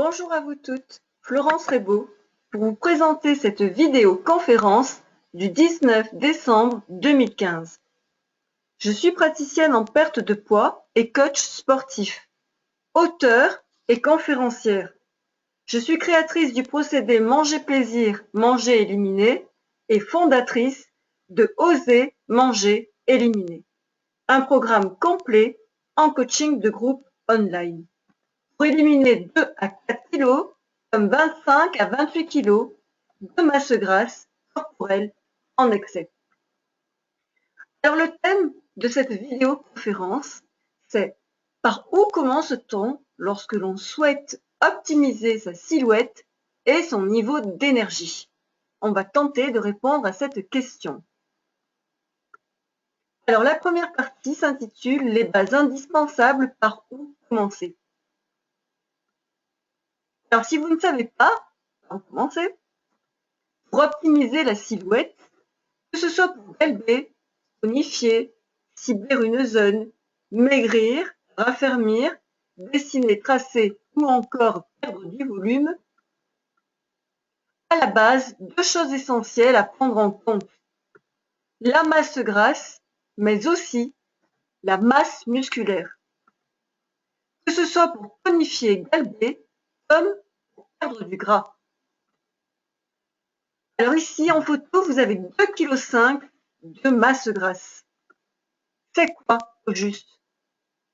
Bonjour à vous toutes, Florence Rebaud, pour vous présenter cette vidéoconférence du 19 décembre 2015. Je suis praticienne en perte de poids et coach sportif, auteure et conférencière. Je suis créatrice du procédé Manger Plaisir, Manger Éliminer et fondatrice de Oser Manger Éliminer, un programme complet en coaching de groupe online. Pour éliminer 2 à 4 kg, comme 25 à 28 kg de masse grasse corporelle en excès. Alors le thème de cette vidéoconférence, c'est par où commence-t-on lorsque l'on souhaite optimiser sa silhouette et son niveau d'énergie? On va tenter de répondre à cette question. Alors la première partie s'intitule Les bases indispensables, par où commencer? Alors si vous ne savez pas par où commencer, pour optimiser la silhouette, que ce soit pour galber, tonifier, cibler une zone, maigrir, raffermir, dessiner, tracer ou encore perdre du volume, à la base, 2 choses essentielles à prendre en compte. La masse grasse, mais aussi la masse musculaire. Que ce soit pour tonifier, galber, comme pour perdre du gras. Alors ici, en photo, vous avez 2,5 kg de masse grasse. C'est quoi au juste?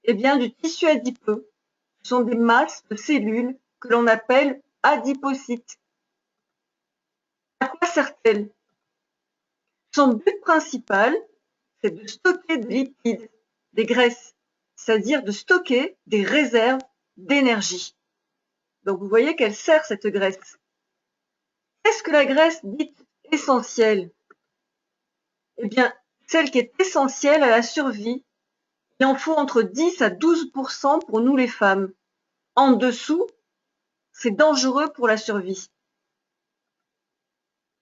Eh bien, du tissu adipeux. Ce sont des masses de cellules que l'on appelle adipocytes. À quoi sert-elle? Son but principal, c'est de stocker des lipides, des graisses, c'est-à-dire de stocker des réserves d'énergie. Donc vous voyez qu'elle sert cette graisse. Qu'est-ce que la graisse dite essentielle? Eh bien, celle qui est essentielle à la survie. Il en faut entre 10 à 12% pour nous les femmes. En dessous, c'est dangereux pour la survie.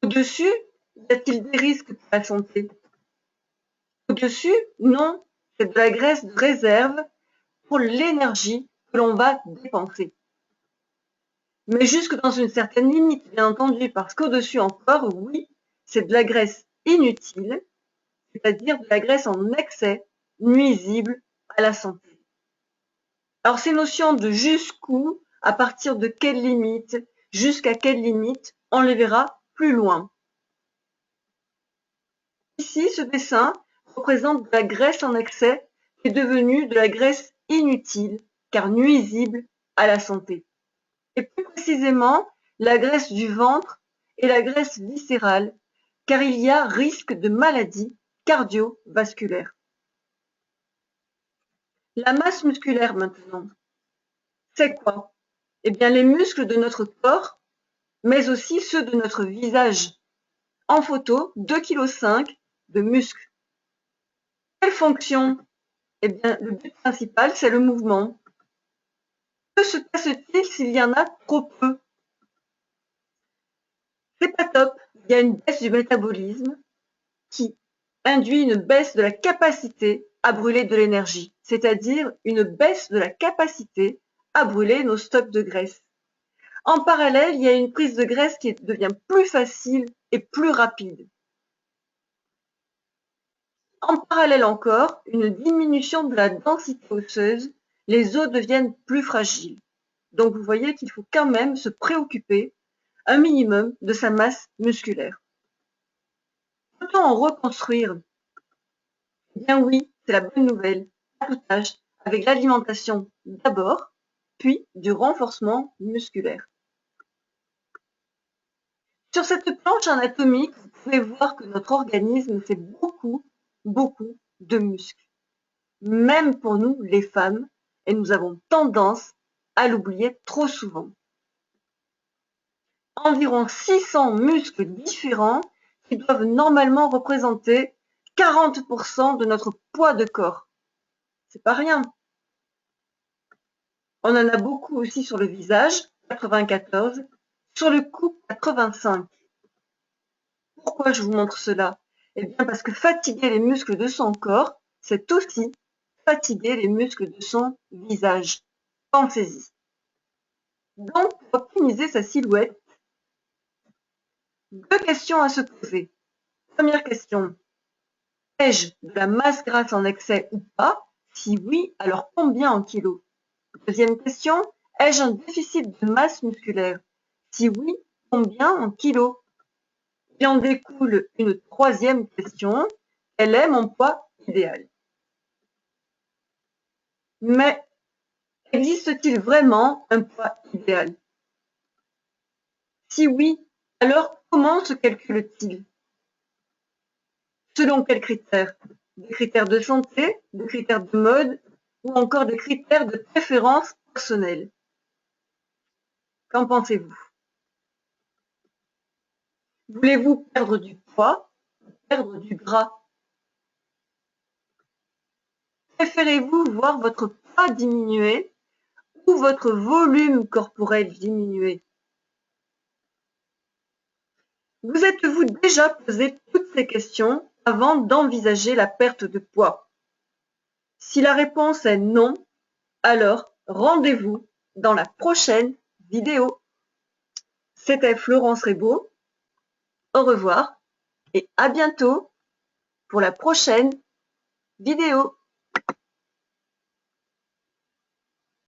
Au-dessus, y a-t-il des risques pour la santé? Au-dessus, non, c'est de la graisse de réserve pour l'énergie que l'on va dépenser. Mais jusque dans une certaine limite, bien entendu, parce qu'au-dessus encore, oui, c'est de la graisse inutile, c'est-à-dire de la graisse en excès, nuisible à la santé. Alors ces notions de jusqu'où, à partir de quelle limite, jusqu'à quelle limite, on les verra plus loin. Ici, ce dessin représente de la graisse en excès qui est devenue de la graisse inutile, car nuisible à la santé. Et plus précisément, la graisse du ventre et la graisse viscérale, car il y a risque de maladies cardiovasculaires. La masse musculaire maintenant, c'est quoi? Eh bien, les muscles de notre corps, mais aussi ceux de notre visage. En photo, 2,5 kg de muscles. Quelle fonction? Eh bien, le but principal, c'est le mouvement. Que se passe-t-il s'il y en a trop peu? C'est pas top. Il y a une baisse du métabolisme qui induit une baisse de la capacité à brûler de l'énergie, c'est-à-dire une baisse de la capacité à brûler nos stocks de graisse. En parallèle, il y a une prise de graisse qui devient plus facile et plus rapide. En parallèle encore, une diminution de la densité osseuse, les os deviennent plus fragiles. Donc vous voyez qu'il faut quand même se préoccuper un minimum de sa masse musculaire. Peut-on en reconstruire? Eh bien oui, c'est la bonne nouvelle. À tout âge, avec l'alimentation d'abord, puis du renforcement musculaire. Sur cette planche anatomique, vous pouvez voir que notre organisme fait beaucoup de muscles. Même pour nous, les femmes, et nous avons tendance à l'oublier trop souvent. Environ 600 muscles différents qui doivent normalement représenter 40% de notre poids de corps. C'est pas rien. On en a beaucoup aussi sur le visage, 94, sur le cou, 85. Pourquoi je vous montre cela? Eh bien parce que fatiguer les muscles de son corps, c'est aussi fatiguer les muscles de son visage. Pensez-y. Donc, pour optimiser sa silhouette, 2 questions à se poser. Première question, ai-je de la masse grasse en excès ou pas? Si oui, alors combien en kilos? Deuxième question, ai-je un déficit de masse musculaire? Si oui, combien en kilos? Il en découle une troisième question, quel est mon poids idéal? Mais existe-t-il vraiment un poids idéal? Si oui, alors comment se calcule-t-il? Selon quels critères? Des critères de santé, des critères de mode ou encore des critères de préférence personnelle? Qu'en pensez-vous? Voulez-vous perdre du poids ou perdre du gras? Préférez-vous voir votre poids diminuer ou votre volume corporel diminuer? Vous êtes-vous déjà posé toutes ces questions avant d'envisager la perte de poids? Si la réponse est non, alors rendez-vous dans la prochaine vidéo. C'était Florence Rebaud. Au revoir et à bientôt pour la prochaine vidéo.